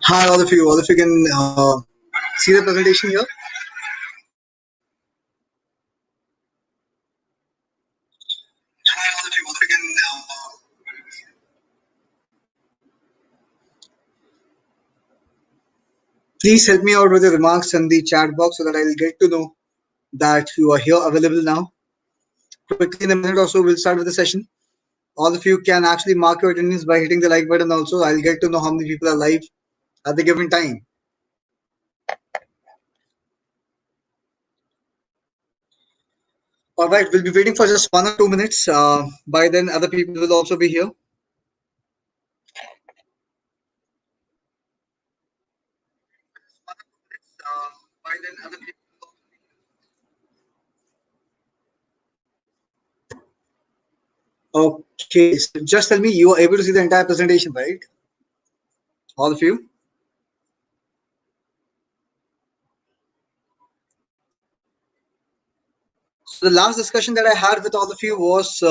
Hi, all of you. All of you can see the presentation here. Hi, all of you. All of you can. Please help me out with the remarks in the chat box so that I'll get to know that you are here available now. Quickly, in a minute or so, we'll start with the session. All of you can actually mark your attendance by hitting the like button also. I'll get to know how many people are live at the given time. All right, we'll be waiting for just 1 or 2 minutes. By then, other people will also be here. By then, other people. Okay, so just tell me you are able to see the entire presentation, right? All of you. So the last discussion that I had with all of you was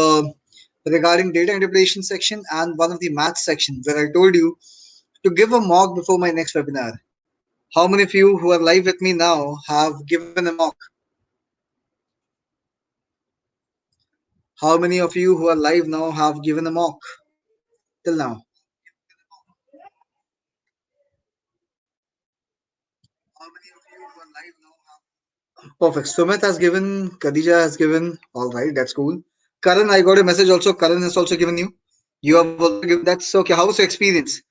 regarding data interpretation section and one of the math section where I told you to give a mock before my next webinar. How many of you who are live with me now have given a mock? How many of you who are live now have given a mock till now? How many of you who are live now have? Perfect. Sumit has given, Khadija has given. All right, that's cool. Karan, I got a message also. Karan has also given you. You have also given. That's okay. How's your experience?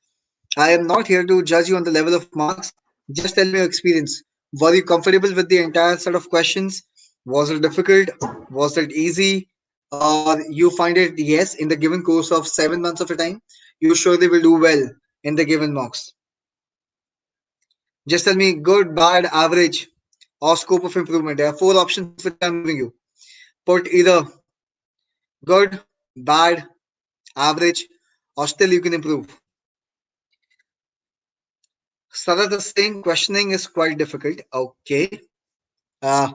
I am not here to judge you on the level of marks. Just tell me your experience. Were you comfortable with the entire set of questions? Was it difficult? Was it easy? Or you find it, yes, in the given course of 7 months of a time, you surely will do well in the given marks. Just tell me good, bad, average, or scope of improvement. There are four options which I'm giving you. Put either good, bad, average, or still you can improve. Sarat is saying questioning is quite difficult. Okay. Uh,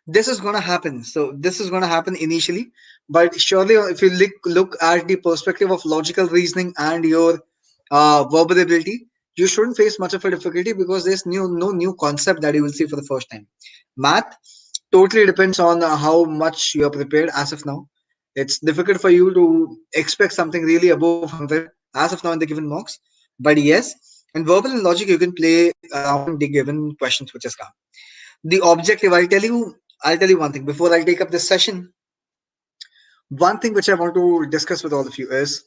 this is going to happen. So this is going to happen initially, but surely if you look at the perspective of logical reasoning and your verbal ability, you shouldn't face much of a difficulty because there's no new concept that you will see for the first time. Math totally depends on how much you are prepared as of now. It's difficult for you to expect something really above 100 as of now in the given mocks. But yes, in verbal and logic, you can play around the given questions which has come. The objective, I'll tell you one thing before I take up this session. One thing which I want to discuss with all of you is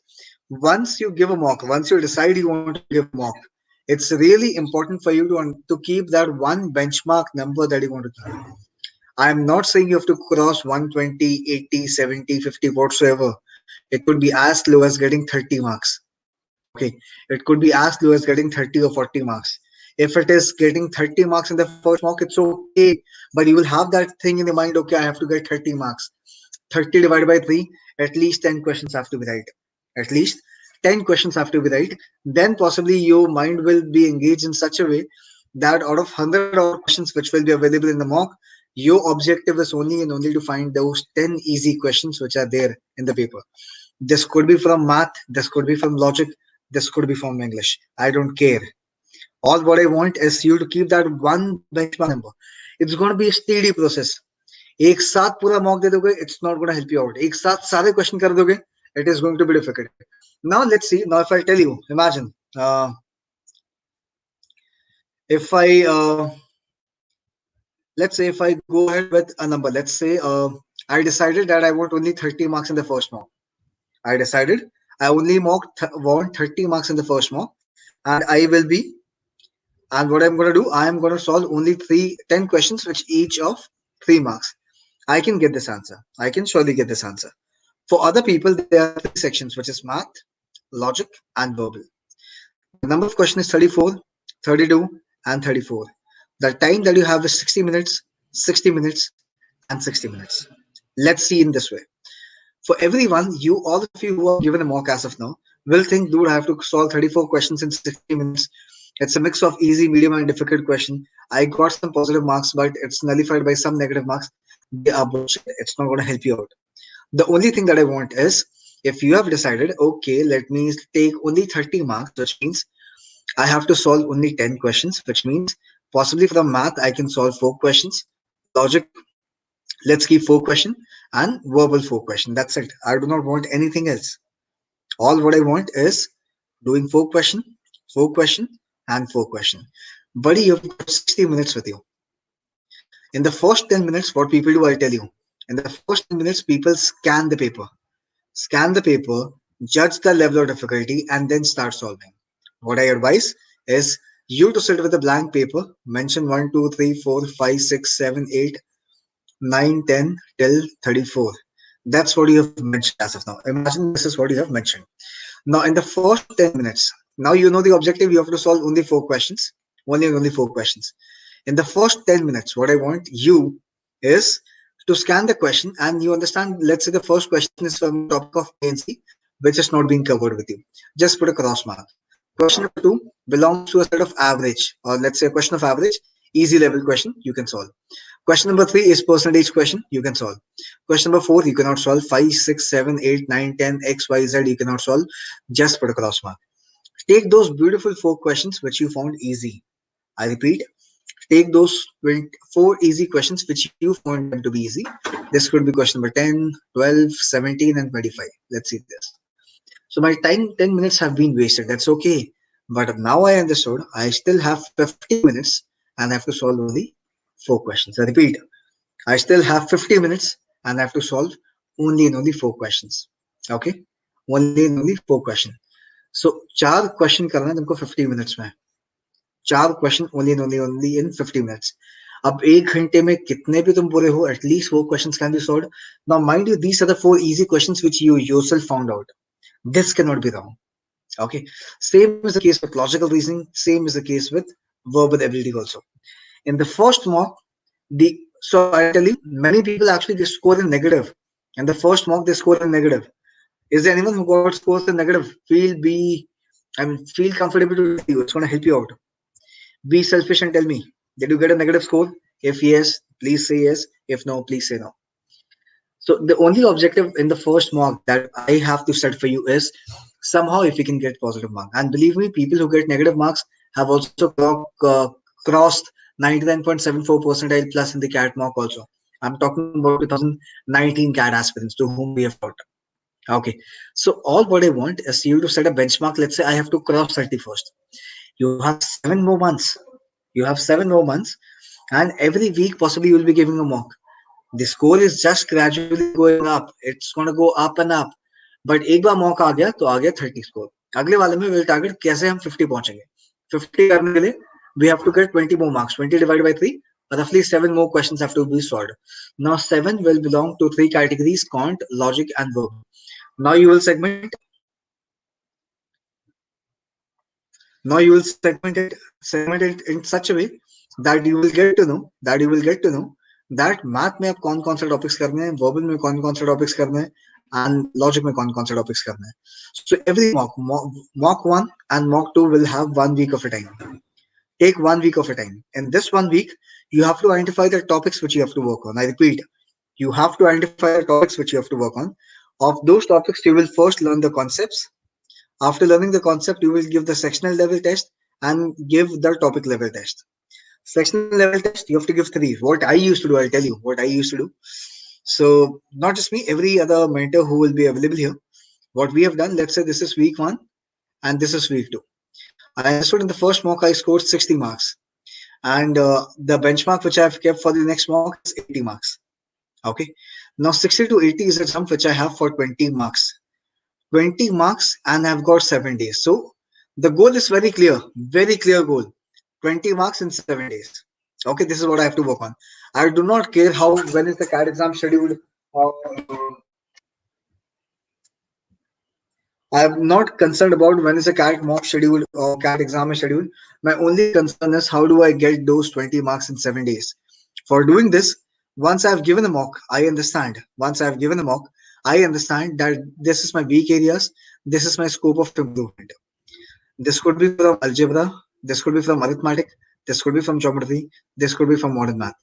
once you give a mock, once you decide you want to give a mock, it's really important for you to keep that one benchmark number that you want to target. I'm not saying you have to cross 120, 80, 70, 50, whatsoever. It could be as low as getting 30 marks. Okay. It could be as low as getting 30 or 40 marks. If it is getting 30 marks in the first mock, it's okay. But you will have that thing in your mind, okay, I have to get 30 marks. 30 divided by 3, at least 10 questions have to be right. At least 10 questions have to be right. Then possibly your mind will be engaged in such a way that out of 100 odd questions which will be available in the mock, your objective is only and only to find those 10 easy questions which are there in the paper. This could be from math, this could be from logic, this could be from English. I don't care. All what I want is you to keep that one benchmark number. It's going to be a steady process. एक साथ पूरा mock दे दोगे, it's not going to help you out. एक साथ सारे question कर दोगे, it is going to be difficult. Now let's see. Now if I tell you, imagine if I let's say if I go ahead with a number, let's say I decided that I want only 30 marks in the first mock. I decided I only want 30 marks in the first mock, and I will be. And what I'm going to do, I am going to solve only 10 questions, which each of 3 marks. I can get this answer. I can surely get this answer. For other people, there are 3 sections, which is math, logic, and verbal. The number of questions is 34, 32, and 34. The time that you have is 60 minutes, 60 minutes, and 60 minutes. Let's see in this way. For everyone, all of you who are given a mock as of now, will think, dude, I have to solve 34 questions in 60 minutes. It's a mix of easy, medium, and difficult question. I got some positive marks, but it's nullified by some negative marks. They are bullshit. It's not going to help you out. The only thing that I want is, if you have decided, okay, let me take only 30 marks, which means I have to solve only 10 questions, which means possibly from math, I can solve 4 questions. Logic, let's keep 4 questions, and verbal 4 questions. That's it. I do not want anything else. All what I want is doing 4 questions, 4 questions, and 4 questions. Buddy, you've got 60 minutes with you. In the first 10 minutes, what people do, I'll tell you. In the first 10 minutes, people scan the paper, judge the level of difficulty, and then start solving. What I advise is you to sit with a blank paper, mention 1, 2, 3, 4, 5, 6, 7, 8, 9, 10 till 34. That's what you have mentioned as of now. Imagine this is what you have mentioned. Now, in the first 10 minutes, now you know the objective, you have to solve only 4 questions. Only and only 4 questions. In the first 10 minutes, what I want you is to scan the question and you understand, let's say the first question is from the topic of PNC, which is not being covered with you. Just put a cross mark. Question number two belongs to a set of average, or let's say a question of average, easy level question, you can solve. Question number three is percentage question, you can solve. Question number four, you cannot solve. 5, 6, 7, 8, 9, 10, X, Y, Z, you cannot solve. Just put a cross mark. Take those beautiful 4 questions which you found easy. I repeat, take those 4 easy questions which you found them to be easy. This could be question number 10, 12, 17, and 25. Let's see this. So my time 10 minutes have been wasted. That's okay. But now I understood I still have 50 minutes and I have to solve only 4 questions. I repeat, I still have 50 minutes and I have to solve only and only 4 questions. Okay? Only and only 4 questions. So 4 question करना है तुमको 50 minutes में. 4 question only in 50 minutes. अब 1 घंटे में कितने भी तुम पूरे हो, at least 4 questions can be solved. Now mind you, these are the 4 easy questions which you yourself found out. This cannot be wrong. Okay. Same is the case with logical reasoning. Same is the case with verbal ability also. In the first mock, so I'll tell you, many people actually they score in negative. In the first mock, they score in negative. Is there anyone who got scores in negative? Feel comfortable to tell you. It's going to help you out. Be selfish and tell me, did you get a negative score? If yes, please say yes. If no, please say no. So the only objective in the first mock that I have to set for you is somehow if you can get positive mark. And believe me, people who get negative marks have also crossed 99.74 percentile plus in the CAT mock also. I'm talking about 2019 CAT aspirants to whom we have taught. Okay. So all what I want is you to set a benchmark. Let's say I have to cross 31st. You have 7 more months. You have 7 more months, and every week possibly you will be giving a mock. The score is just gradually going up. It's going to go up and up. But एक बार mock आ गया तो आ गया 30 score. अगले वाले में we'll target कैसे हम 50 पहुंचेंगे. 50 करने के लिए we have to get 20 more marks. 20 divided by 3. Roughly 7 more questions have to be solved. Now 7 will belong to 3 categories: quant, logic, and verb. Now you will segment it in such a way that you will get to know that math में आप कौन से topics करने हैं, verbal में कौन से topics करने हैं, and logic में कौन से topics करने हैं. So every mock 1 and mock 2 will have 1 week of a time. Take 1 week of a time. In this 1 week, you have to identify the topics which you have to work on. I repeat, you have to identify the topics which you have to work on. Of those topics, you will first learn the concepts. After learning the concept, you will give the sectional level test and give the topic level test. Sectional level test, you have to give 3. What I used to do, I'll tell you what I used to do. So not just me, every other mentor who will be available here. What we have done, let's say this is week 1 and this is week 2. I understood in the first mock I scored 60 marks. And the benchmark which I've kept for the next mock is 80 marks. Okay. Now 60 to 80 is a jump which I have for 20 marks. 20 marks and I've got 7 days. So the goal is very clear goal. 20 marks in 7 days. Okay, this is what I have to work on. I do not care when is the CAT exam scheduled. I am not concerned about when is the CAT mock scheduled or CAT exam is scheduled. My only concern is how do I get those 20 marks in 7 days. For doing this, once I've given a mock, I understand. I understand that this is my weak areas. This is my scope of improvement. This could be from algebra. This could be from arithmetic. This could be from geometry. This could be from modern math.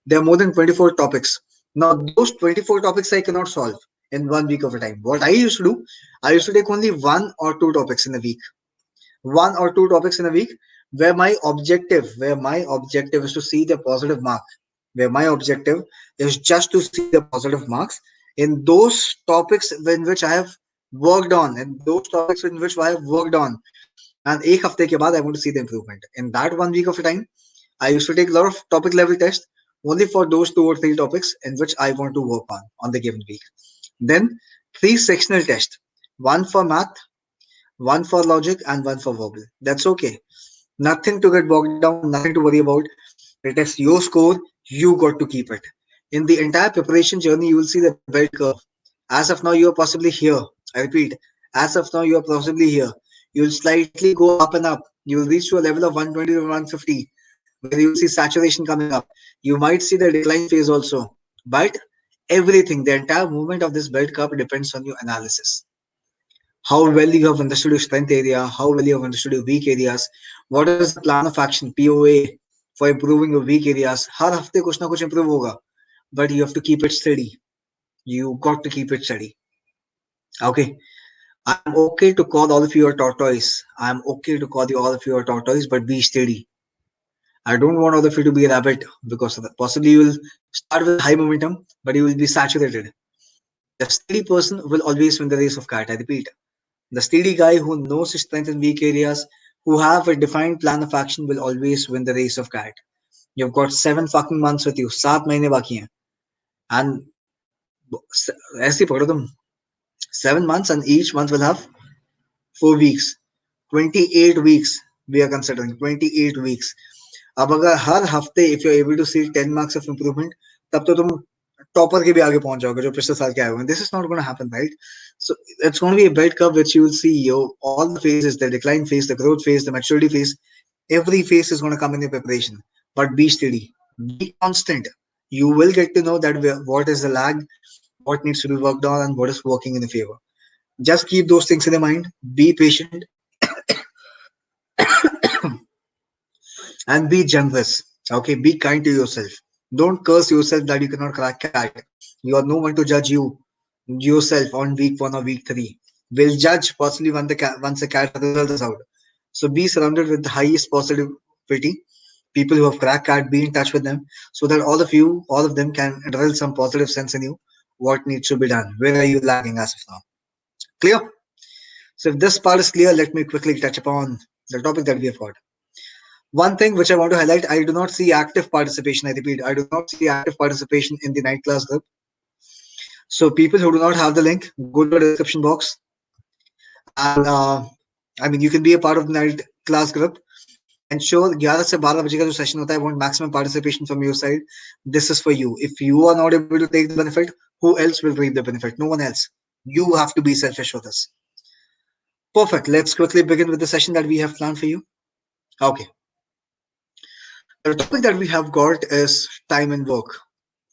There are more than 24 topics. Now, those 24 topics I cannot solve. in 1 week of a time. What I used to do, I used to take only 1 or 2 topics in a week, 1 or 2 topics in a week, where my objective is to see the positive mark, where my objective is just to see the positive marks in those topics in which I have worked on, in those topics in which I have worked on. And एक हफ्ते के बाद I want to see the improvement. In that 1 week of a time, I used to take a lot of topic level tests only for those 2 or 3 topics in which I want to work on the given week. Then 3 sectional tests, one for math, one for logic, and one for verbal. That's okay. Nothing to get bogged down, nothing to worry about. It is your score, you got to keep it. In the entire preparation journey, you will see the bell curve. As of now, you are possibly here. I repeat, as of now, you are possibly here. You will slightly go up and up. You will reach to a level of 120 to 150, where you will see saturation coming up. You might see the decline phase also. But everything, the entire movement of this bell curve depends on your analysis. How well you have understood your strength area, how well you have understood your weak areas, what is the plan of action, POA, for improving your weak areas. हर हफ्ते कुछ ना कुछ improve होगा, but you have to keep it steady. You got to keep it steady. Okay. I'm okay to call all of you a tortoise. I'm okay to call you all of you a tortoise, but be steady. I don't want all of you to be a rabbit because of that. Possibly you will start with high momentum, but you will be saturated. The steady person will always win the race of kite. I repeat, the steady guy who knows his strength and weak areas, who have a defined plan of action, will always win the race of kite. You've got 7 fucking months with you. 7 महीने बाकी हैं. And ऐसे ही पकड़ो तुम. 7 months and each month will have 4 weeks. 28 weeks we are considering. 28 weeks. अब अगर हर हफ्ते if you're able to see 10 marks of improvement, तब तो तुम टॉपर के भी आगे पहुंच जाओगे जो पिछले साल के आए हुए हैं. This is not going to happen, right? So it's going to be a bell curve which you will see all the phases, the decline phase, the growth phase, the maturity phase. Every phase is going to come in your preparation. But be steady, be constant. You will get to know that what is the lag, what needs to be worked on, and what is working in your favor. Just keep those things in your mind. Be patient and be generous. Okay, be kind to yourself. Don't curse yourself that you cannot crack cat. You are no one to judge yourself on week 1 or week 3. We'll judge possibly once the cat result is out. So be surrounded with the highest positivity. People who have cracked cat, be in touch with them so that all of them can drill some positive sense in you. What needs to be done? Where are you lagging as of now? Clear? So if this part is clear, let me quickly touch upon the topic that we have got. One thing which I want to highlight, I do not see active participation. I repeat, I do not see active participation in the night class group. So people who do not have the link, go to the description box. And I mean, you can be a part of the night class group. Ensure 11 से 12 बजे का जो session होता है, I want maximum participation from your side. This is for you. If you are not able to take the benefit, who else will reap the benefit? No one else. You have to be selfish for this. Perfect. Let's quickly begin with the session that we have planned for you. Okay. The topic that we have got is time and work.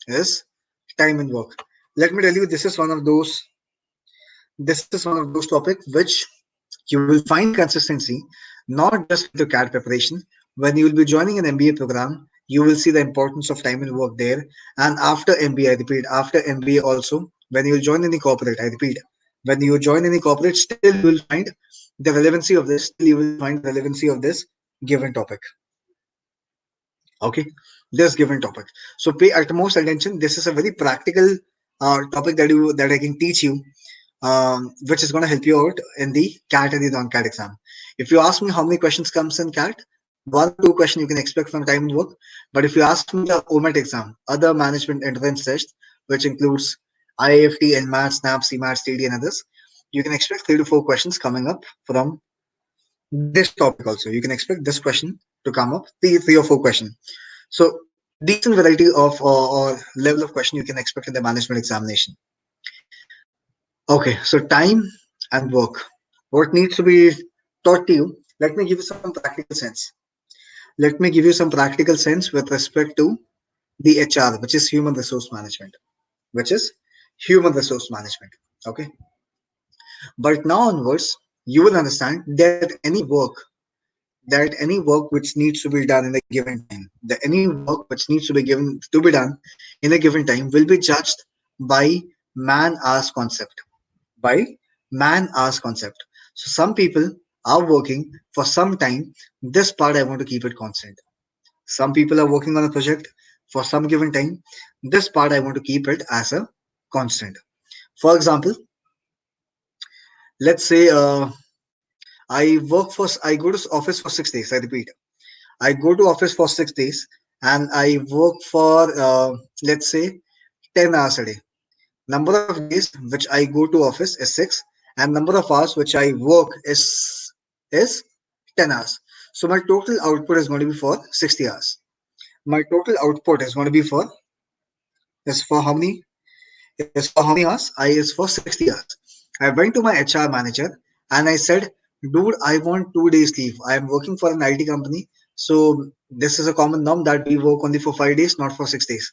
Is time and work. Let me tell you, this is one of those topics which you will find consistency not just with your CAT preparation. When you will be joining an MBA program, you will see the importance of time and work there. And after MBA, I repeat, after MBA also, when you will join any corporate, I repeat, when you join any corporate, still you will find the relevancy of this. Still you will find the relevancy of this given topic. Okay, this given topic. So pay utmost attention. This is a very practical topic that I can teach you, which is going to help you out in the CAT and the non-CAT exam. If you ask me how many questions comes in CAT, 1 or 2 questions you can expect from time and work. But if you ask me the OMAT exam, other management entrance test, which includes IAFT, NMAT, SNAP, CMAT, TD, and others, you can expect 3 to 4 questions coming up from this topic also. You can expect this question to come up, three or four questions. So decent variety of or level of question you can expect in the management examination. Okay, so time and work. What needs to be taught to you? Let me give you some practical sense. Let me give you some practical sense with respect to the HR, which is human resource management, which is human resource management. Okay, but now onwards, you will understand that any work which needs to be done in a given time, that any work which needs to be done in a given time will be judged by man hours concept. By man hours concept. So some people are working for some time. This part I want to keep it constant. Some people are working on a project for some given time. This part I want to keep it as a constant. For example, let's say I go to office for 6 days. I repeat, I go to office for 6 days and I work for let's say 10 hours a day. Number of days which I go to office is 6, and number of hours which I work is 10 hours. So my total output is going to be for 60 hours. My total output is for how many hours? I is for 60 hours. I went to my HR manager and I said, dude, I want 2 days leave. I am working for an IT company. So this is a common norm that we work only for 5 days, not for 6 days.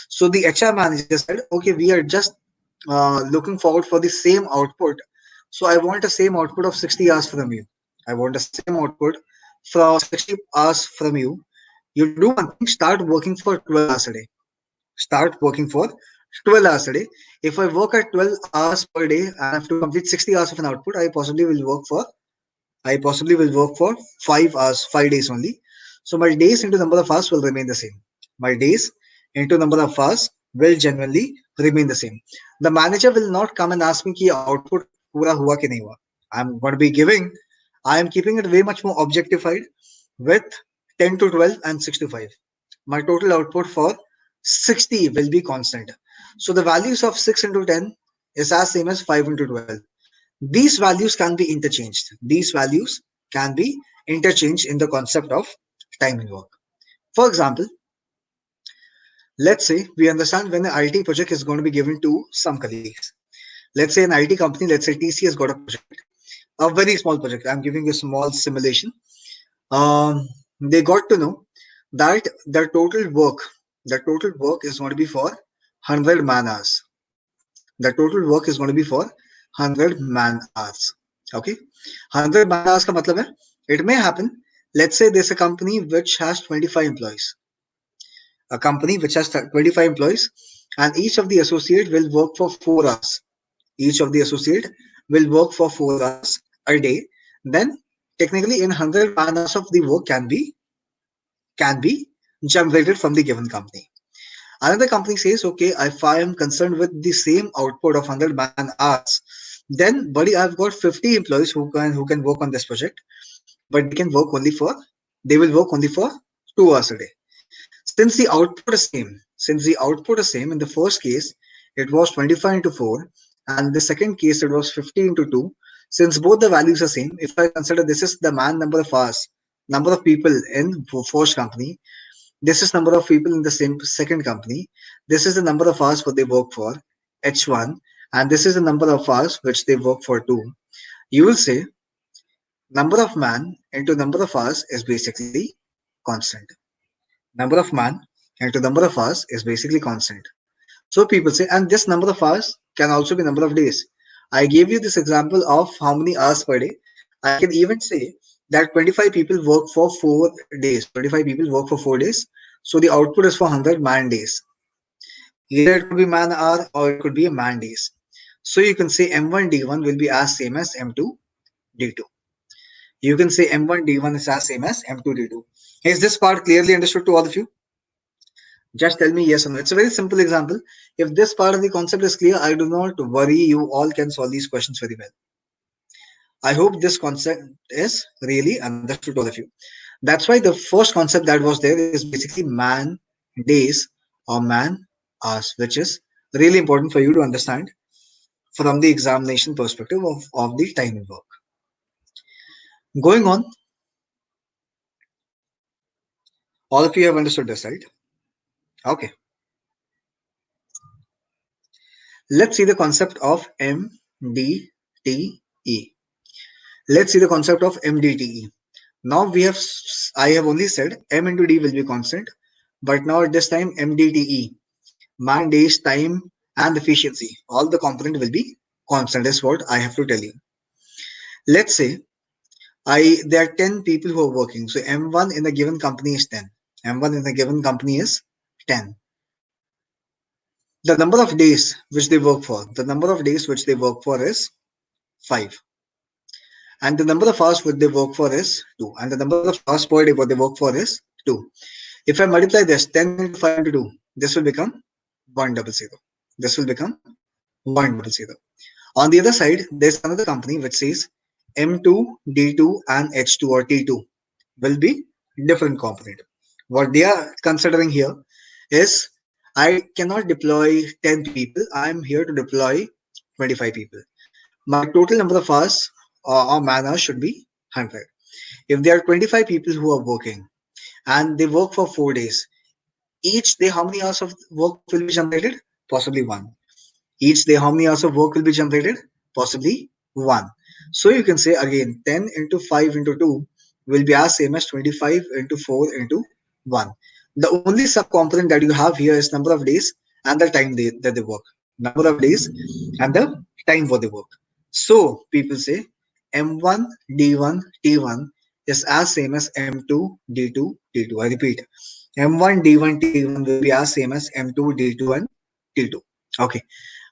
So the HR manager said, okay, we are just looking forward for the same output. So I want the same output of 60 hours from you. I want the same output for 60 hours from you. You do one thing, start working for 12 hours a day. Start working for 12 hours a day. If I work at 12 hours per day and I have to complete 60 hours of an output, I possibly will work for 5 hours, 5 days only. So my days into number of hours will remain the same. My days into number of hours will genuinely remain the same. The manager will not come and ask me कि output पूरा हुआ कि नहीं हुआ. I'm going to be giving, I am keeping it way much more objectified with 10 to 12 and 6 to 5. My total output for 60 will be constant. So the values of 6 into 10 is as same as 5 into 12. These values can be interchanged. These values can be interchanged in the concept of time and work. For example, let's say we understand when an IT project is going to be given to some colleagues. Let's say an IT company, let's say TC has got a project, a very small project. I'm giving a small simulation. They got to know that the total work is going to be for 100 man hours. The total work is going to be for 100 man hours. Okay, 100 man hours ka matlab hai, it may happen, let's say there's a company which has 25 employees, a company which has 25 employees, and each of the associate will work for 4 hours. Each of the associate will work for 4 hours a day. Then technically in 100 man hours of the work can be generated from the given company. Another company says, okay, if I am concerned with the same output of 100 man hours, then buddy, I've got 50 employees who can work on this project, but they will work only for 2 hours a day. Since the output is same, in the first case it was 25 into 4, and the second case it was 50 into 2. Since both the values are same, if I consider this is the man number of hours, number of people in first company, this is number of people in the same second company. This is the number of hours what they work for, H1, and this is the number of hours which they work for 2. You will say number of man into number of hours is basically constant. Number of man into number of hours is basically constant. So people say, and this number of hours can also be number of days. I gave you this example of how many hours per day. I can even say that 25 people work for 4 days. 25 people work for 4 days. So the output is for 100 man days. Either it could be man hour or it could be a man days. So you can say M1 D1 will be as same as M2 D2. You can say M1 D1 is as same as M2 D2. Is this part clearly understood to all of you? Just tell me yes or no. It's a very simple example. If this part of the concept is clear, I do not worry. You all can solve these questions very well. I hope this concept is really understood to all of you. That's why the first concept that was there is basically man days or man hours, which is really important for you to understand from the examination perspective of the time and work. Going on, all of you have understood this, right? Okay. Let's see the concept of MDTE. Let's see the concept of MDTE. Now I have only said M into D will be constant, but now at this time MDTE, man, days, time, and efficiency, all the component will be constant is what I have to tell you. Let's say there are 10 people who are working. So M1 in a given company is 10. M1 in a given company is 10. The number of days which they work for, the number of days which they work for is 5. And the number of hours what they work for is 2. And the number of hours per day what they work for is 2. If I multiply this 10 into 5 into 2, this will become 100. This will become 100. On the other side, there's another company which says M2, D2, and H2 or T2 will be different component. What they are considering here is I cannot deploy 10 people. I'm here to deploy 25 people. My total number of hours or man hours should be 100. If there are 25 people who are working and they work for 4 days, each day how many hours of work will be generated? Possibly one. Each day how many hours of work will be generated? Possibly one. So you can say again 10 into 5 into 2 will be as same as 25 into 4 into 1. The only subcomponent that you have here is number of days and the time that they work. Number of days and the time for the work. So people say M1, D1, T1 is as same as M2, D2, T2. I repeat, M1, D1, T1 will be as same as M2, D2 and T2. Okay.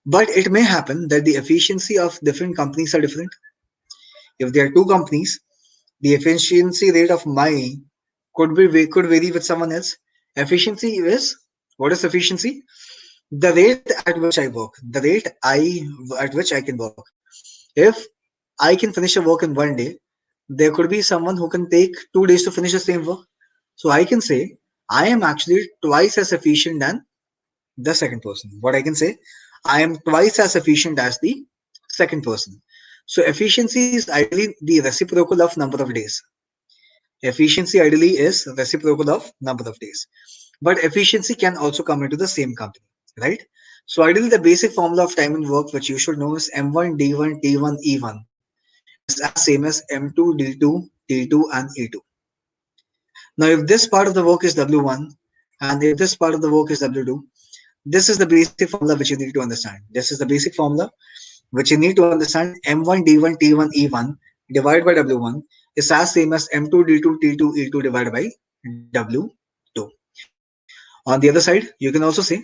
But it may happen that the efficiency of different companies are different. If there are two companies, the efficiency rate of my could vary with someone else. Efficiency is what is efficiency? The rate at which I work, the rate at which I can work. If I can finish a work in one day, there could be someone who can take 2 days to finish the same work. So I can say I am actually twice as efficient than the second person. What I can say, I am twice as efficient as the second person. So efficiency is ideally the reciprocal of number of days. Efficiency ideally is reciprocal of number of days. But efficiency can also come into the same company, right? So ideally the basic formula of time and work which you should know is M1, D1, T1, E1 is as same as M2, D2, T2 and E2. Now if this part of the work is W1 and if this part of the work is W2, this is the basic formula which you need to understand. This is the basic formula which you need to understand. M1, D1, T1, E1 divided by W1 is as same as M2, D2, T2, E2 divided by W2. On the other side, you can also say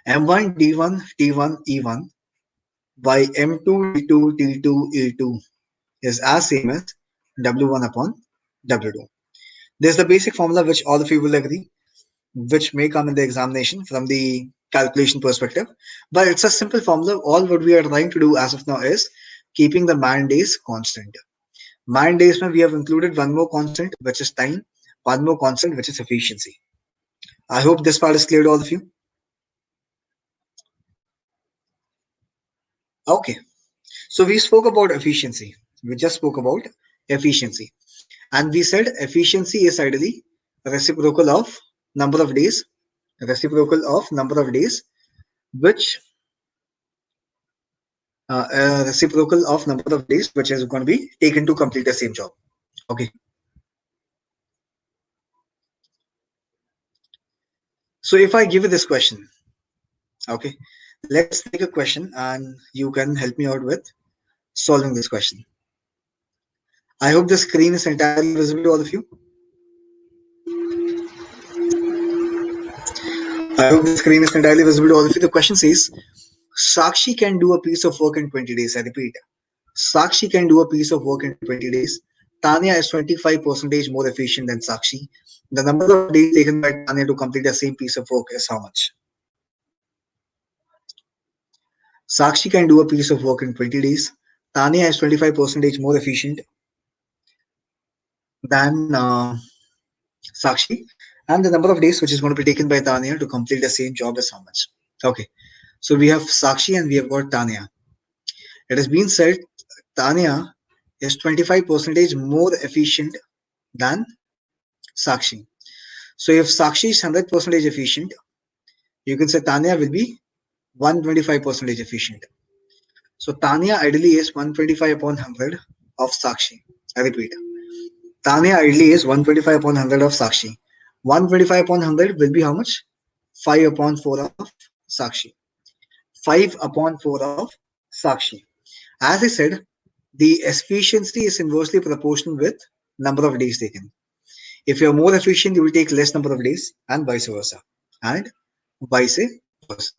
M1, D1, T1, E1 by M2, D2, T2, E2 is as same as W1 upon W2. This is the basic formula which all of you will agree, which may come in the examination from the calculation perspective. But it's a simple formula. All what we are trying to do as of now is keeping the man days constant. Man days mein we have included one more constant, which is time, one more constant, which is efficiency. I hope this part is clear to all of you. Okay. So we spoke about efficiency. We just spoke about efficiency. And we said efficiency is ideally reciprocal of number of days, reciprocal of number of days, which reciprocal of number of days which is going to be taken to complete the same job. Okay. So if I give you this question, okay, let's take a question and you can help me out with solving this question. I hope the screen is entirely visible to all of you. I hope the screen is entirely visible to all of you. The question says, Sakshi can do a piece of work in 20 days. I repeat, Sakshi can do a piece of work in 20 days. Tanya is 25% more efficient than Sakshi. The number of days taken by Tanya to complete the same piece of work is how much? Sakshi can do a piece of work in 20 days. Tanya is 25% more efficient than Sakshi. And the number of days which is going to be taken by Tanya to complete the same job is how much? Okay. So we have Sakshi and we have got Tanya. It has been said Tanya is 25% more efficient than Sakshi. So if Sakshi is 100% efficient, you can say Tanya will be 125% efficient. So Tanya ideally is 125 upon 100 of Sakshi. I repeat, Tanya ideally is 125 upon 100 of Sakshi. 125 upon 100 will be how much? 5 upon 4 of Sakshi. 5 upon 4 of Sakshi. As I said, the efficiency is inversely proportional with number of days taken. If you're more efficient, you will take less number of days and vice versa. And vice versa.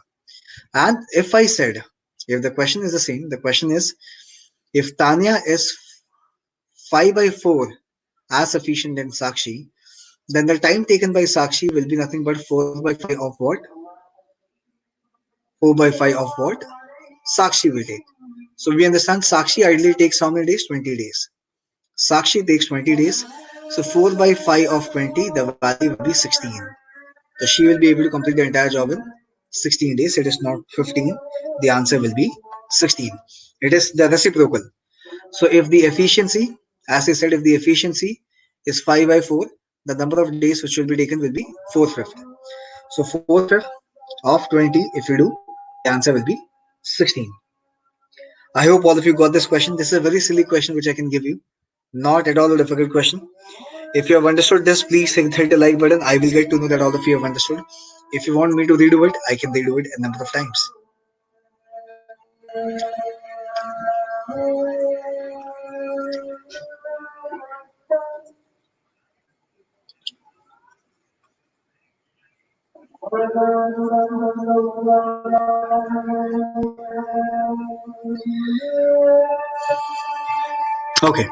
And if I said, if the question is the same, the question is if Tanya is 5 by 4 as sufficient than Sakshi, then the time taken by Sakshi will be nothing but 4 by 5 of what? 4 by 5 of what? Sakshi will take. So we understand Sakshi ideally takes how many days? 20 days. Sakshi takes 20 days. So 4 by 5 of 20, the value will be 16. So she will be able to complete the entire job in 16 days. It is not 15. The answer will be 16. It is the reciprocal. So if the efficiency, as I said, if the efficiency is 5 by 4, the number of days which will be taken will be 4 fifth. So 4 fifth of 20, if you do, the answer will be 16. I hope all of you got this question. This is a very silly question which I can give you. Not at all a difficult question. If you have understood this, please hit the like button. I will get to know that all of you have understood. If you want me to redo it, I can redo it a number of times. Okay.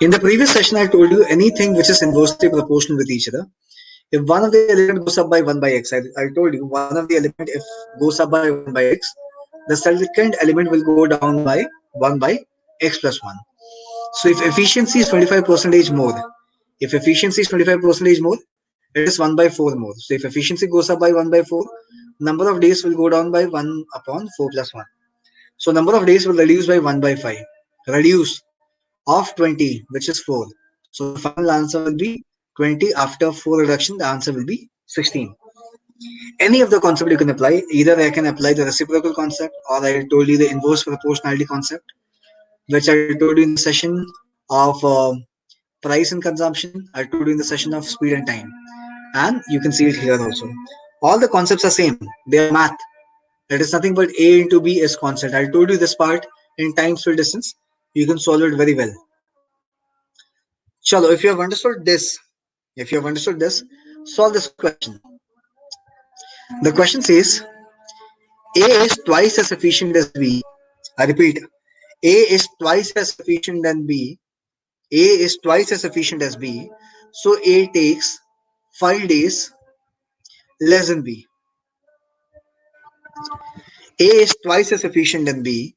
In the previous session, I told you anything which is inversely proportional with each other. If one of the element goes up by 1 by x, I told you one of the element if goes up by 1 by x, the second element will go down by 1 by x plus 1. So if efficiency is 25 percentage more, if efficiency is 25 percentage more, it is 1 by 4 more. So if efficiency goes up by 1 by 4, number of days will go down by 1 upon 4 plus 1. So number of days will reduce by 1 by 5. Reduce of 20, which is 4. So the final answer will be 20. After 4 reduction, the answer will be 16. Any of the concept you can apply. Either I can apply the reciprocal concept, or I told you the inverse proportionality concept, which I told you in the session of price and consumption. I told you in the session of speed and time, and you can see it here also. All the concepts are same. They are math. It is nothing but a into b is constant. I told you this part in time speed distance. You can solve it very well. Chalo, if you have understood this, solve this question. The question says A is twice as efficient as B. I repeat, A is twice as efficient than B. A is twice as efficient as B. So A takes 5 days less than B. A is twice as efficient than B.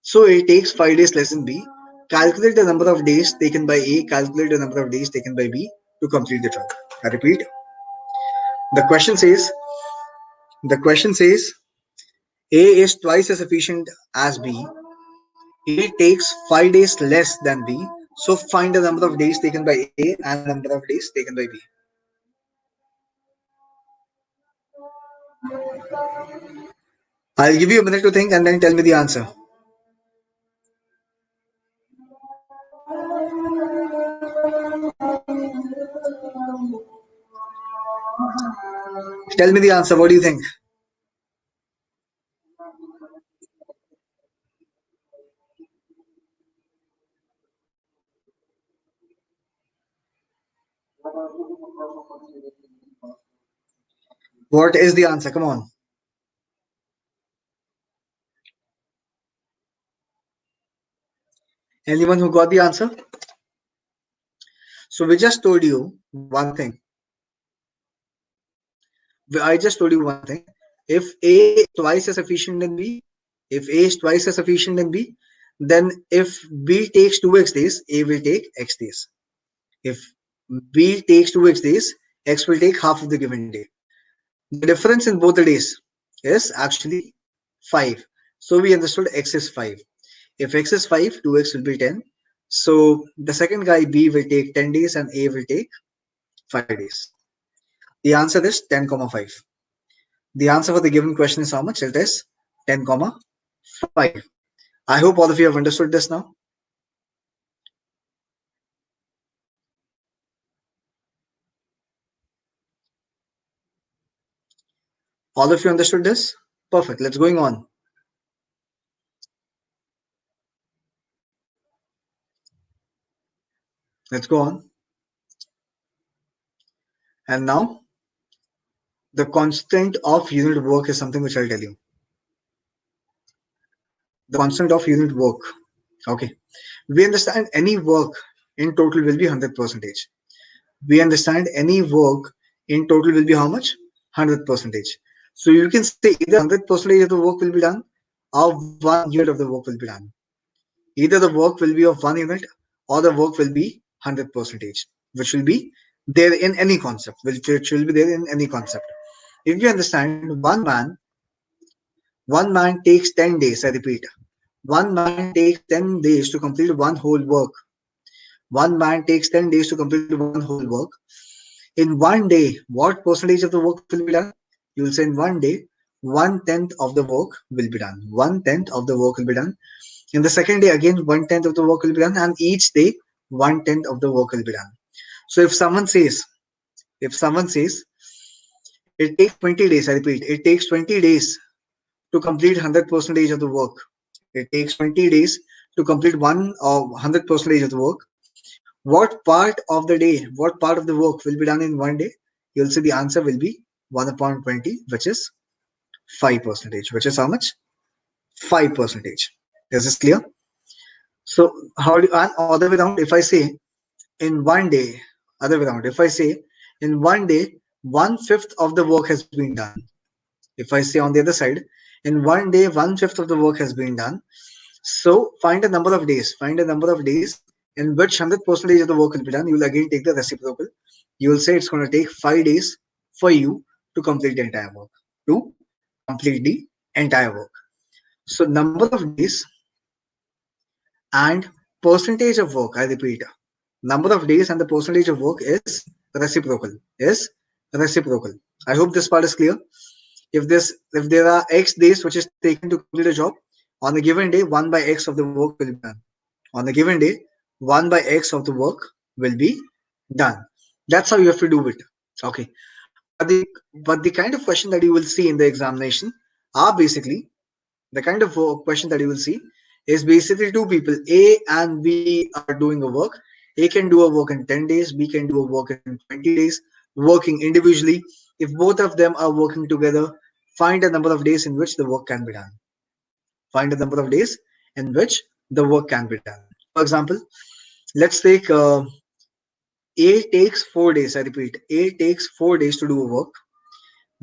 So A takes 5 days less than B. Calculate the number of days taken by A, calculate the number of days taken by B to complete the job. I repeat, the question says, the question says A is twice as efficient as B. A takes 5 days less than B. So find the number of days taken by A and the number of days taken by B. I'll give you a minute to think and then tell me the answer. Tell me the answer. What do you think? What is the answer? Come on. Anyone who got the answer? So we just told you one thing. I just told you one thing. If A is twice as efficient than B, if A is twice as efficient than B, then if B takes 2x days, A will take x days. If B takes 2x days, X will take half of the given day. The difference in both the days is actually 5. So we understood X is 5. If X is 5, 2X will be 10. So the second guy B will take 10 days and A will take 5 days. The answer is 10, 5. The answer for the given question is how much? It is 10, 5. I hope all of you have understood this now. All of you understood this? Perfect. Let's going on. Let's go on. And now The constant of unit work is something which I'll tell you. The constant of unit work. Okay. We understand any work in total will be 100 percentage. We understand any work in total will be how much? 100 percentage. So you can say either 100 percentage of the work will be done or 1 unit of the work will be done. Either the work will be of 1 unit or the work will be 100 percentage, which will be there in any concept, which will be there in any concept. If you understand one man takes 10 days, I repeat, one man takes 10 days to complete one whole work. One man takes 10 days to complete one whole work. In 1 day, what percentage of the work will be done? You will say in 1 day, 1/10 of the work will be done. 1/10 of the work will be done. In the second day, again, 1/10 of the work will be done. And each day, 1/10 of the work will be done. So if someone says, it takes 20 days, I repeat, it takes 20 days to complete 100 percentage of the work. It takes 20 days to complete 100 percentage of the work. What part of the day, what part of the work will be done in 1 day? You'll see the answer will be 1 upon 20, which is 5 percentage, which is how much? 5 percentage. Is this clear? So how do and other way around, if I say in 1 day, other way around, if I say in 1 day, 1/5 of the work has been done. If I say on the other side, in 1 day, 1/5 of the work has been done. So find a number of days. Find a number of days in which 100 percentage of the work will be done. You will again take the reciprocal. You will say it's going to take 5 days for you to complete the entire work. To complete the entire work. So number of days and percentage of work. I repeat, number of days and the percentage of work is reciprocal. Is reciprocal. I hope this part is clear. If there are X days which is taken to complete a job, on a given day, 1/x of the work will be done. On a given day, 1/x of the work will be done. That's how you have to do it. Okay. But the kind of question that you will see in the examination are basically the kind of question that you will see is basically two people, A and B, are doing a work. A can do a work in 10 days, B can do a work in 20 days, working individually. If both of them are working together, find a number of days in which the work can be done. Find a number of days in which the work can be done. For example, let's take A takes 4 days. I repeat, A takes 4 days to do a work.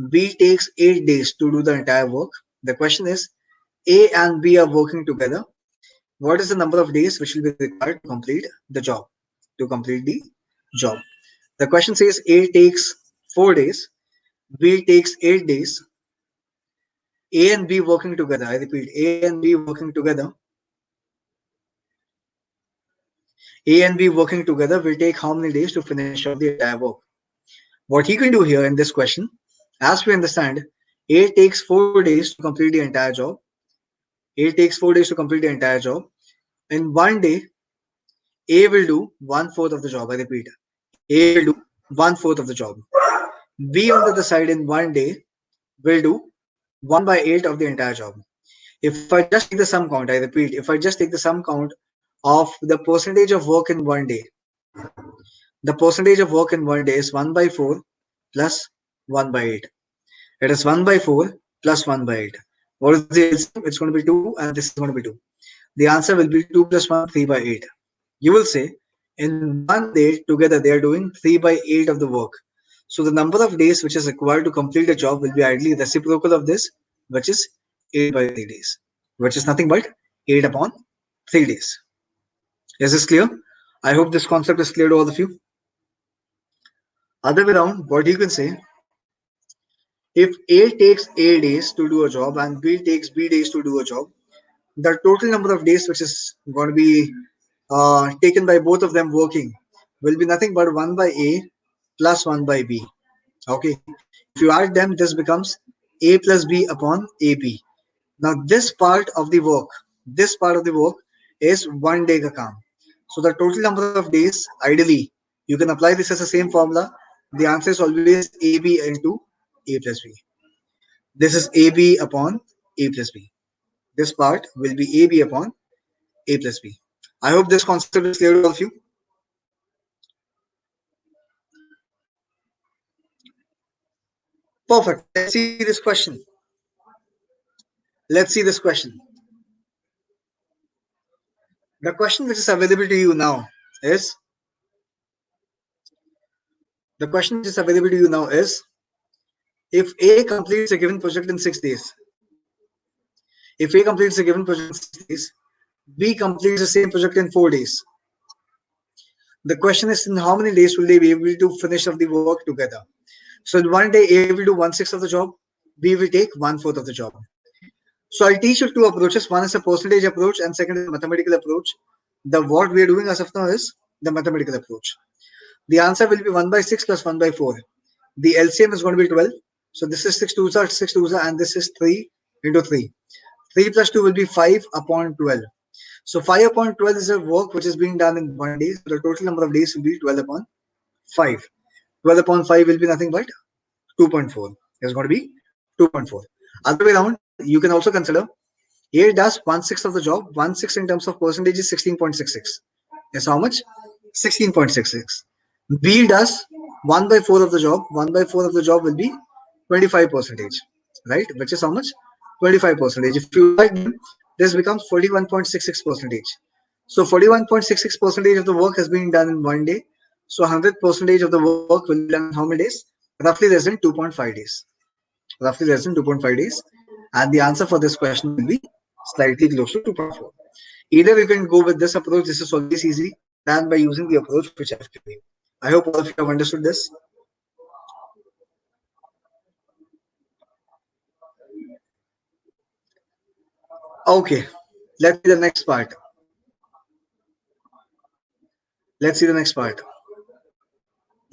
B takes 8 days to do the entire work. The question is, A and B are working together. What is the number of days which will be required to complete the job? To complete the job. The question says A takes 4 days, B takes 8 days. A and B working together. I repeat, A and B working together. A and B working together will take how many days to finish off the entire work? What he can do here in this question, as we understand, A takes 4 days to complete the entire job. A takes 4 days to complete the entire job. In 1 day, A will do 1/4 of the job. I repeat, A will do 1/4 of the job. B on the other side in 1 day will do 1/8 of the entire job. If I just take the sum count, I repeat, if I just take the sum count of the percentage of work in 1 day, the percentage of work in 1 day is 1/4 plus 1/8. It is 1/4 plus 1/8. What is the LCM? It's going to be 2 and this is going to be 2. The answer will be 2 plus 1, 3/8. You will say in 1 day together they are doing 3/8 of the work. So the number of days which is required to complete a job will be ideally reciprocal of this, which is 8/3 days, which is nothing but 8 upon 3 days. Is this clear? I hope this concept is clear to all of you. Other way around, what you can say, if A takes A days to do a job and B takes B days to do a job, the total number of days which is going to be taken by both of them working will be nothing but 1/A plus 1/B. Okay. If you add them, this becomes A plus B upon AB. Now this part of the work is 1 day ka kaam. So the total number of days, ideally, you can apply this as the same formula. The answer is always AB into A plus B. This is AB upon A plus B. This part will be AB upon A plus B. I hope this concept is clear to all of you. Perfect. Let's see this question. Let's see this question. The question which is available to you now is the question which is available to you now is if A completes a given project in 6 days, if A completes a given project in 6 days, B completes the same project in 4 days. The question is in how many days will they be able to finish up the work together? So in one day, A will do 1/6 of the job, B will take 1/4 of the job. So I'll teach you two approaches. One is a percentage approach, and second is a mathematical approach. The what we are doing as of now is the mathematical approach. The answer will be 1/6 plus 1/4. The LCM is going to be 12. So this is 6 twos are 6 twos are, and this is 3 into 3. 3 plus 2 will be 5 upon 12. So 5 upon 12 is a work which is being done in one day. So the total number of days will be 12 upon 5. 12 upon 5 will be nothing but 2.4. It's going to be 2.4. Other way around, you can also consider A does 1/6 of the job. 1/6 in terms of percentage is 16.66. Is how much? 16.66. B does 1/4 of the job. 1/4 of the job will be 25 percentage, right? Which is how much? 25 percentage. If you add them, this becomes 41.66 percentage. So 41.66 percentage of the work has been done in one day. So 100 percentage of the work will be done in how many days? Roughly less than 2.5 days. Roughly less than 2.5 days. And the answer for this question will be slightly close to 2.4. Either you can go with this approach, this is always easy, than by using the approach which I have given you. I hope all of you have understood this. Okay, let's see the next part. Let's see the next part.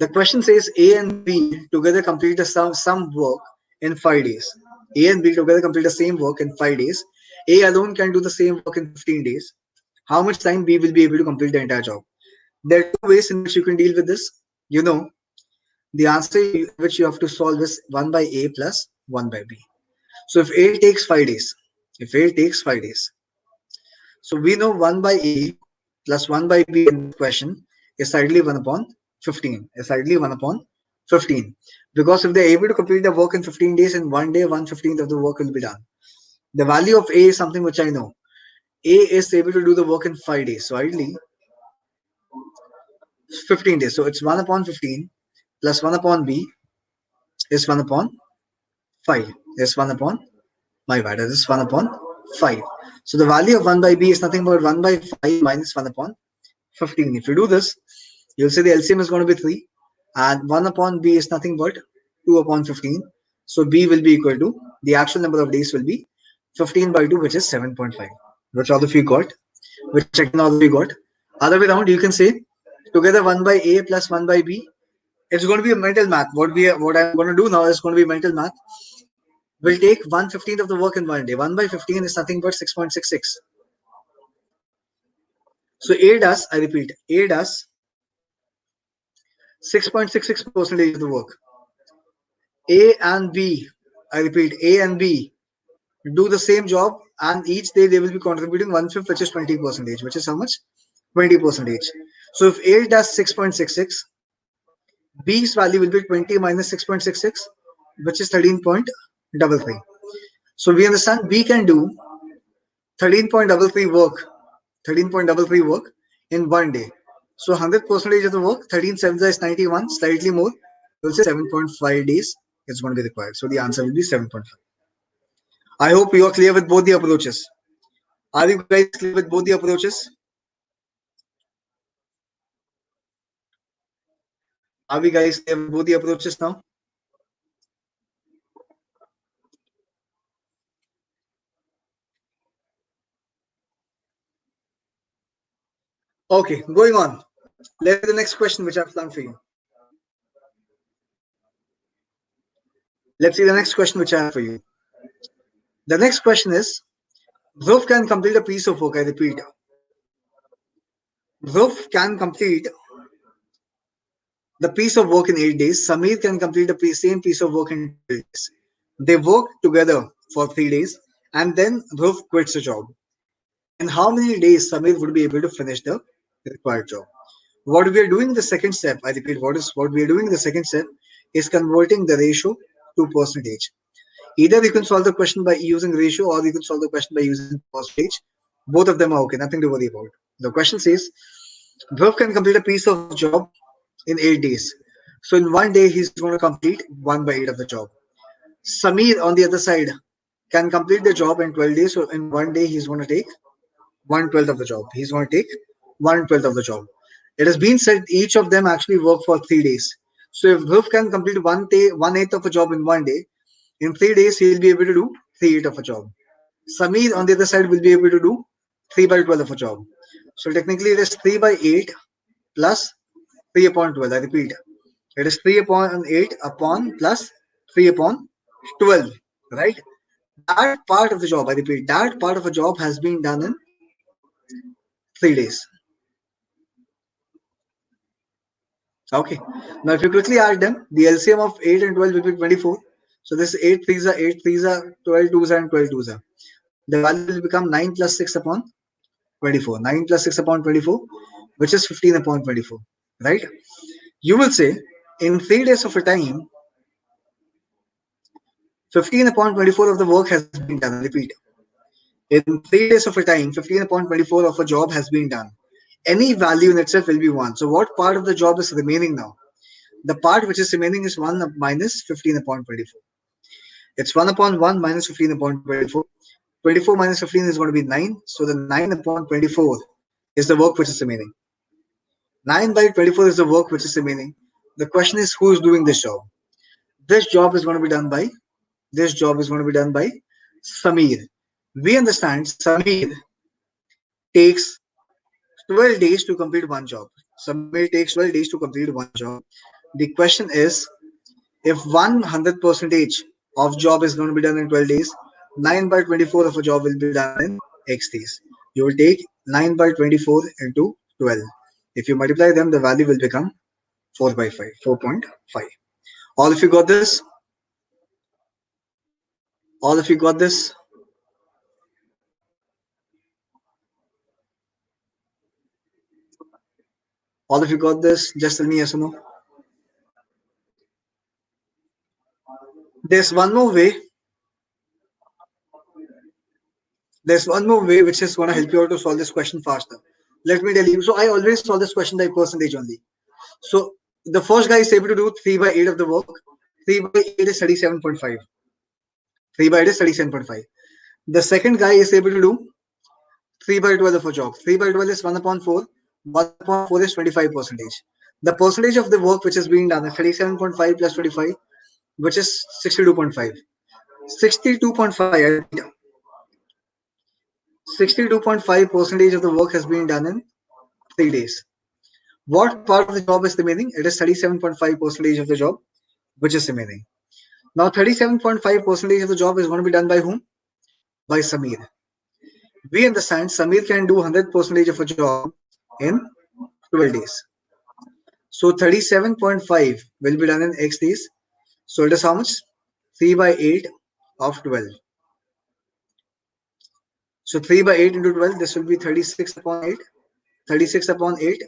The question says A and B together complete the some work in 5 days. A and B together complete the same work in 5 days. A alone can do the same work in 15 days. How much time B will be able to complete the entire job? There are two ways in which you can deal with this. You know, the answer which you have to solve is 1 by A plus 1 by B. So if A takes 5 days, if A takes 5 days, so we know 1 by A plus 1 by B in this question is ideally 1 upon 15. Is ideally 1 upon 15. Because if they're able to complete the work in 15 days, in one day, 1/15 of the work will be done. The value of A is something which I know. A is able to do the work in 5 days. So ideally 15 days. So it's 1 upon 15 plus 1 upon B is 1 upon 5. Is 1 upon, my bad, it is 1 upon 5. So the value of 1 by B is nothing but 1 by 5 minus 1 upon 15. If you do this, you'll see the LCM is going to be 3 and 1 upon B is nothing but 2 upon 15. So B will be equal to, the actual number of days will be 15 by 2, which is 7.5, which all of you got, which again all of you got. Other way around, you can say together 1 by A plus 1 by B. It's going to be a mental math. What I'm going to do now is going to be mental math. We'll take 1/15 of the work in one day. 1 by 15 is nothing but 6.66. So A does, I repeat, A does 6.66 percentage of the work. A and B, I repeat, A and B do the same job, and each day they will be contributing 1/5, which is 20 percentage, which is how much? 20 percentage. So if A does 6.66, B's value will be 20 minus 6.66, which is 13.33. So we understand B can do 13.33 work, 13.33 work in one day. So 100 percentage of the work, 13 sevens is 91, slightly more. We'll say 7.5 days is going to be required. So the answer will be 7.5. I hope you are clear with both the approaches. Are you guys clear with both the approaches? Are we guys clear with both the approaches now? Okay, going on. Let's see the next question which I've planned for you. Let's see the next question which I have for you. The next question is, Dhruv can complete a piece of work. I repeat, Dhruv can complete the piece of work in 8 days. Samir can complete the same piece of work in 12 days. They work together for 3 days and then Dhruv quits the job. In how many days Samir would be able to finish the required job? What we are doing in the second step, I repeat, what we are doing in the second step is converting the ratio to percentage. Either you can solve the question by using ratio or you can solve the question by using percentage. Both of them are okay, nothing to worry about. The question says, Bhav can complete a piece of job in 8 days. So in one day, he's going to complete 1 by 8 of the job. Samir, on the other side, can complete the job in 12 days. So in one day, he's going to take 1/12 of the job. He's going to take 1/12 of the job. It has been said each of them actually work for 3 days. So if Bhav can complete 1/8 of a job in one day, in 3 days he'll be able to do 3/8 of a job. Samir on the other side will be able to do 3/12 of a job. So technically it is 3 by 8 plus 3 upon 12. I repeat, it is 3 upon 8 upon plus 3 upon 12. Right? That part of the job, I repeat, that part of a job has been done in 3 days. Okay. Now if you quickly add them, the LCM of 8 and 12 will be 24. So this 8 threes are 8 threes are 12 twos are and 12 twos are. The value will become 9 plus 6 upon 24. 9 plus 6 upon 24, which is 15 upon 24. Right? You will say in 3 days of a time, 15 upon 24 of the work has been done. I repeat, in 3 days of a time, 15 upon 24 of a job has been done. Any value in itself will be 1. So what part of the job is remaining now? The part which is remaining is 1 minus 15 upon 24. It's 1 upon 1 minus 15 upon 24. 24 minus 15 is going to be 9. So the 9 upon 24 is the work which is remaining. 9 by 24 is the work which is remaining. The question is who is doing this job? This job is going to be done by Samir. We understand Samir takes 12 days to complete one job. Samir takes 12 days to complete one job. The question is, if 100 percentage of job is going to be done in 12 days, 9 by 24 of a job will be done in X days. You will take 9 by 24 into 12. If you multiply them, the value will become 4 by 5, 4.5. All of you got this? All of you got this? All of you got this? Just tell me yes or no. There's one more way. There's one more way which is going to help you out to solve this question faster. Let me tell you. So I always solve this question by percentage only. So the first guy is able to do 3 by 8 of the work. 3 by 8 is 37.5. 3 by 8 is 37.5. The second guy is able to do 3 by 12 of a job. 3 by 12 is 1 upon 4. 1 upon 4 is 25 percentage. The percentage of the work which is being done is 37.5 plus 25, which is 62.5. 62.5, I repeat, 62.5 percentage of the work has been done in 3 days. What part of the job is remaining? It is 37.5 percentage of the job which is remaining. Now 37.5 percentage of the job is going to be done by whom? By Samir. We understand Samir can do 100 percentage of a job in 12 days. So 37.5 will be done in X days. So it is how much? 3 by 8 of 12. So 3 by 8 into 12, this will be 36 upon 8. 36 upon 8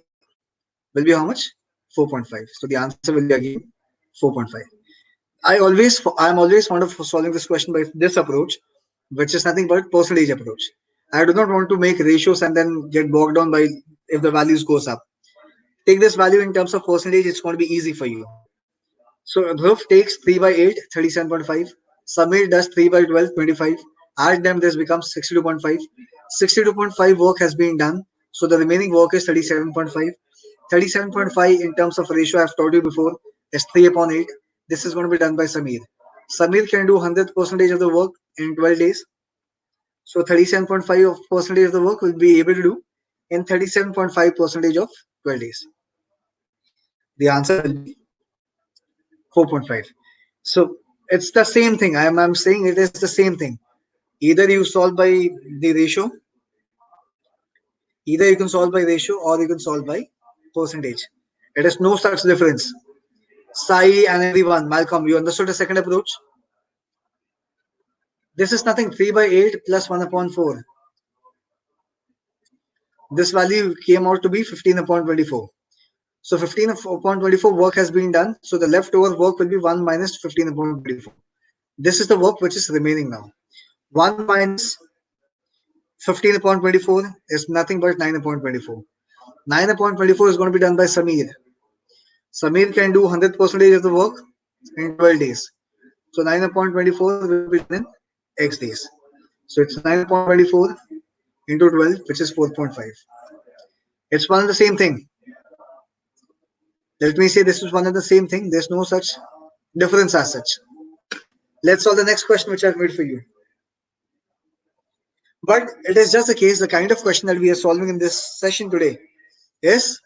will be how much? 4.5. So the answer will be again 4.5. I'm always fond of solving this question by this approach, which is nothing but percentage approach. I do not want to make ratios and then get bogged down by if the values goes up. Take this value in terms of percentage, it's going to be easy for you. So Dhruv takes 3 by 8, 37.5. Samir does 3 by 12, 25. Add them, this becomes 62.5. 62.5 work has been done. So the remaining work is 37.5. 37.5 in terms of ratio, I've told you before, is 3 upon 8. This is going to be done by Samir. Samir can do 100 percentage of the work in 12 days. So 37.5 of percentage of the work will be able to do in 37.5 percentage of 12 days. The answer will be 4.5. So it's the same thing. I'm saying it is the same thing. Either you solve by the ratio, either you can solve by ratio or you can solve by percentage. It is no such difference. Sai and everyone, Malcolm, you understood the second approach? This is nothing. 3 by 8 plus 1 upon 4. This value came out to be 15 upon 24. So 15 upon 24 work has been done. So the leftover work will be 1 minus 15 upon 24. This is the work which is remaining now. 1 minus 15 upon 24 is nothing but 9 upon 24. 9 upon 24 is going to be done by Samir. Samir can do 100% of the work in 12 days. So 9 upon 24 will be done in X days. So it's 9 upon 24 into 12, which is 4.5. It's one and the same thing. Let me say this is one and the same thing. There's no such difference as such. Let's solve the next question which I've made for you. But it is just the case, the kind of question that we are solving in this session today is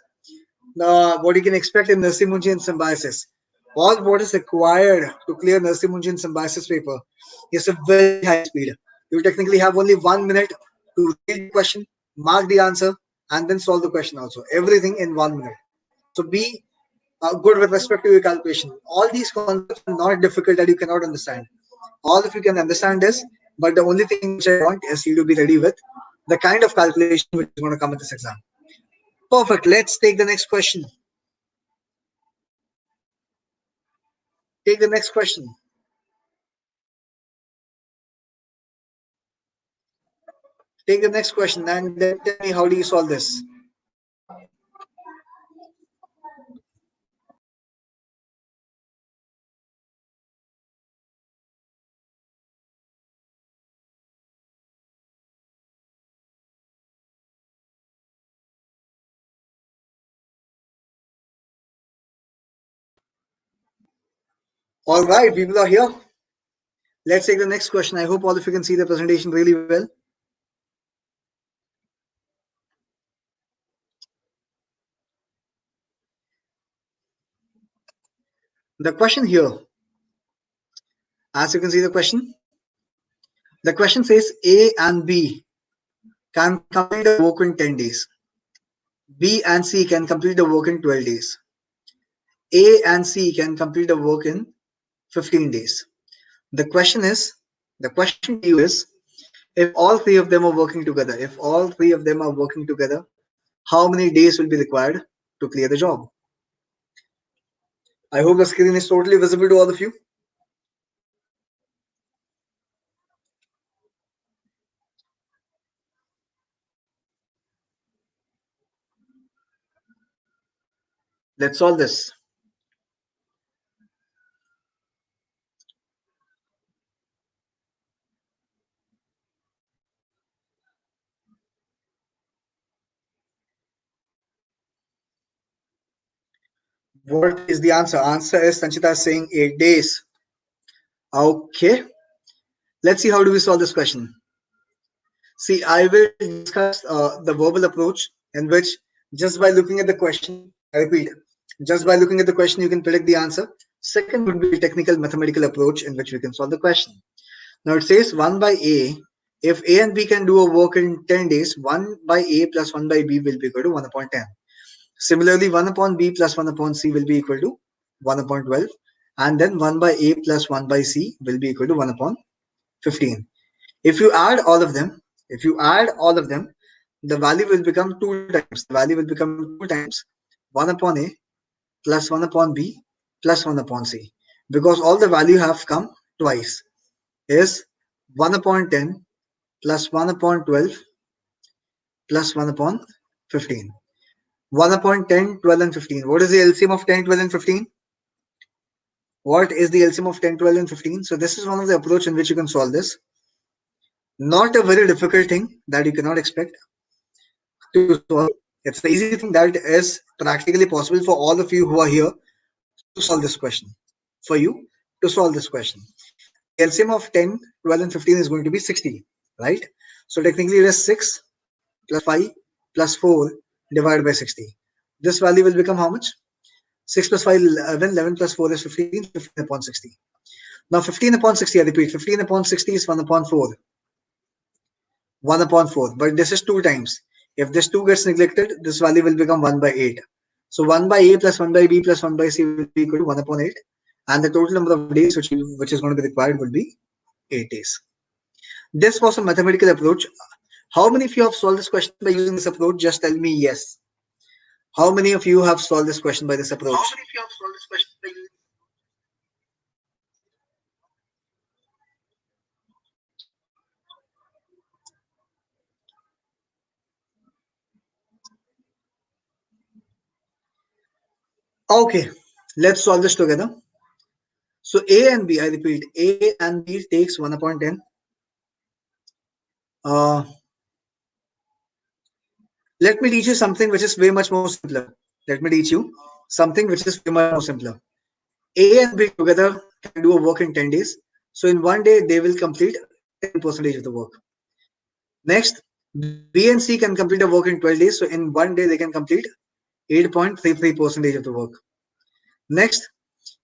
what you can expect in Narasimhan and symbiosis. All what is required to clear Narasimhan and symbiosis paper is a very high speed. You technically have only 1 minute to read the question, mark the answer, and then solve the question also. Everything in 1 minute. So be good with respect to your calculation. All these concepts are not difficult that you cannot understand. All of you can understand this, but the only thing which I want is you to be ready with the kind of calculation which is going to come in this exam. Perfect. Let's take the next question. Take the next question. Take the next question and then tell me how do you solve this. All right, people are here. Let's take the next question. I hope all of you can see the presentation really well. The question here, as you can see the question says A and B can complete the work in 10 days. B and C can complete the work in 12 days. A and C can complete the work in 15 days. The question is, the question to you is, if all three of them are working together, how many days will be required to clear the job? I hope the screen is totally visible to all of you. Let's solve this. What is the answer? Answer is Sanchita is saying 8 days. Okay. Let's see how do we solve this question. See, I will discuss the verbal approach in which just by looking at the question, I repeat, just by looking at the question, you can predict the answer. Second would be technical mathematical approach in which we can solve the question. Now it says 1 by A. If A and B can do a work in 10 days, 1 by A plus 1 by B will be equal to 1 upon 10. Similarly, 1 upon B plus 1 upon C will be equal to 1 upon 12. And then 1 by A plus 1 by C will be equal to 1 upon 15. If you add all of them, the value will become 2 times. The value will become 2 times 1 upon A plus 1 upon B plus 1 upon C. Because all the value have come twice is 1 upon 10 plus 1 upon 12 plus 1 upon 15. 1 upon 10, 12 and 15. What is the LCM of 10, 12 and 15? What is the LCM of 10, 12 and 15? So this is one of the approach in which you can solve this. Not a very difficult thing that you cannot expect to solve. It's the easy thing that is practically possible for all of you who are here to solve this question. For you to solve this question. The LCM of 10, 12 and 15 is going to be 60, right? So technically it is 6 plus 5 plus 4 divided by 60. This value will become how much? 6 plus 5, 11, 11 plus 4 is 15, 15 upon 60. Now 15 upon 60, I repeat, 15 upon 60 is 1 upon 4. 1 upon 4, but this is 2 times. If this 2 gets neglected, this value will become 1 by 8. So 1 by A plus 1 by B plus 1 by C will be equal to 1 upon 8. And the total number of days which is going to be required will be 8 days. This was a mathematical approach. How many of you have solved this question by using this approach? Just tell me yes. How many of you have solved this question by this approach? Okay, let's solve this together. So A and B, I repeat, A and B takes 1 upon 10. Uh, let me teach you something which is way much more simpler. Let me teach you something which is way much more simpler. A and B together can do a work in 10 days. So in one day, they will complete 10% of the work. Next, B and C can complete a work in 12 days. So in one day, they can complete 8.33% of the work. Next,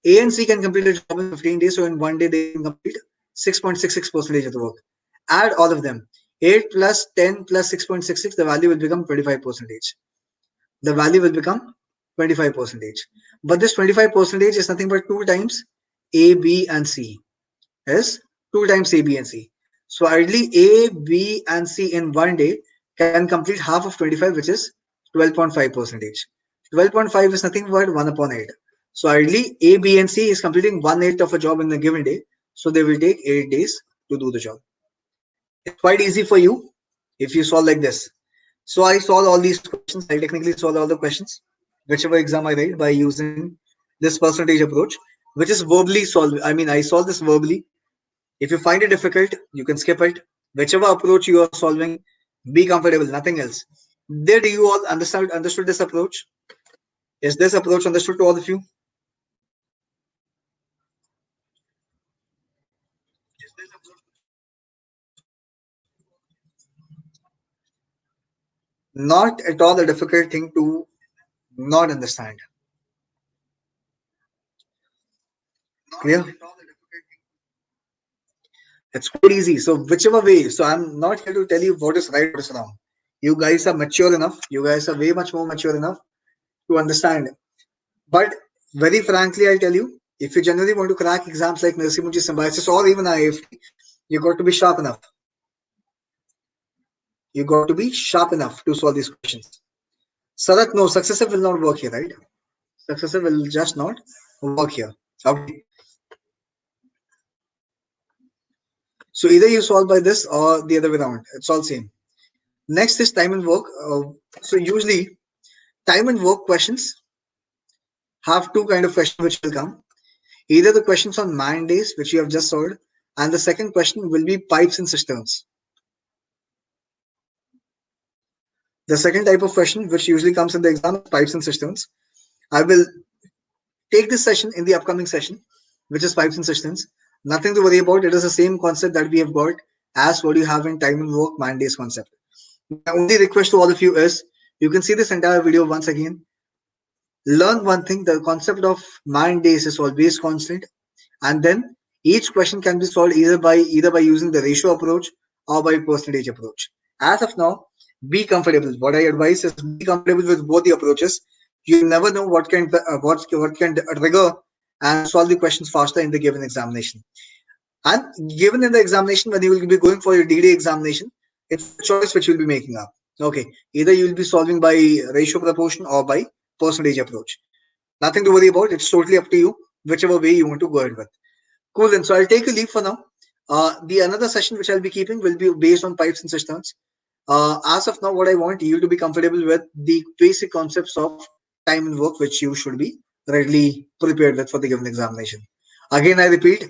A and C can complete a job in 15 days. So in one day, they can complete 6.66% of the work. Add all of them. 8 plus 10 plus 6.66, the value will become 25%. The value will become 25%. But this 25% is nothing but 2 times A, B, and C. Is 2 times A, B, and C. So ideally, A, B, and C in one day can complete half of 25, which is 12.5%. 12.5 is nothing but 1 upon 8. So ideally, A, B, and C is completing 1/8 of a job in a given day. So they will take 8 days to do the job. It's quite easy for you if you solve like this. So I solved all these questions. I technically solved all the questions, whichever exam I write by using this percentage approach, which is verbally solved. I mean, I solved this verbally. If you find it difficult, you can skip it. Whichever approach you are solving, be comfortable, nothing else. Did you all understood this approach? Is this approach understood to all of you? Not at all a difficult thing to not understand. Clear? It's quite easy. So whichever way, so I'm not here to tell you what is right, what is wrong. You guys are mature enough. You guys are way much more mature enough to understand. But very frankly, I'll tell you, if you generally want to crack exams like Narasimhaji Symbiosis or even IFT, you got to be sharp enough. You got to be sharp enough to solve these questions. Sarat, no, successive will not work here, right? Successive will just not work here. Okay. So either you solve by this or the other way around. It's all same. Next is time and work. So usually time and work questions have two kind of questions which will come. Either the questions on man days, which you have just solved, and the second question will be pipes and cisterns. The second type of question, which usually comes in the exam, is pipes and cisterns. I will take this session in the upcoming session, which is pipes and cisterns. Nothing to worry about. It is the same concept that we have got as what you have in time and work man days concept. My only request to all of you is you can see this entire video once again. Learn one thing: the concept of man days is always constant, and then each question can be solved either by using the ratio approach or by percentage approach. As of now, be comfortable. What I advise is be comfortable with both the approaches. You never know what can trigger and solve the questions faster in the given examination. And given in the examination, when you will be going for your DD examination, it's a choice which you'll be making up. Okay, either you will be solving by ratio proportion or by percentage approach. Nothing to worry about. It's totally up to you, whichever way you want to go ahead with. Cool then. So I'll take a leave for now. The another session which I'll be keeping will be based on pipes and cisterns. As of now, what I want you to be comfortable with the basic concepts of time and work, which you should be readily prepared with for the given examination. Again, I repeat,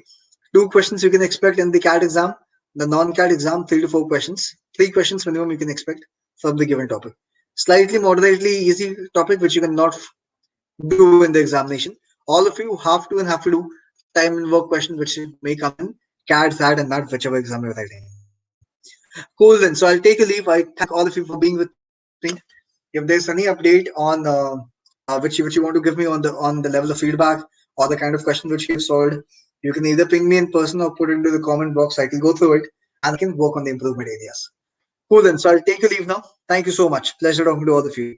two questions you can expect in the CAT exam. The non-CAT exam, 3 to 4 questions. 3 questions minimum you can expect from the given topic. Slightly moderately easy topic which you cannot do in the examination. All of you have to do time and work questions which may come in CAT, SAT, and MAT, whichever exam you're writing. Cool then. So I'll take a leave. I thank all of you for being with me. If there's any update on which you want to give me on the level of feedback or the kind of question which you've solved, you can either ping me in person or put it into the comment box. I can go through it and I can work on the improvement areas. Cool then. So I'll take a leave now. Thank you so much. Pleasure talking to all of you.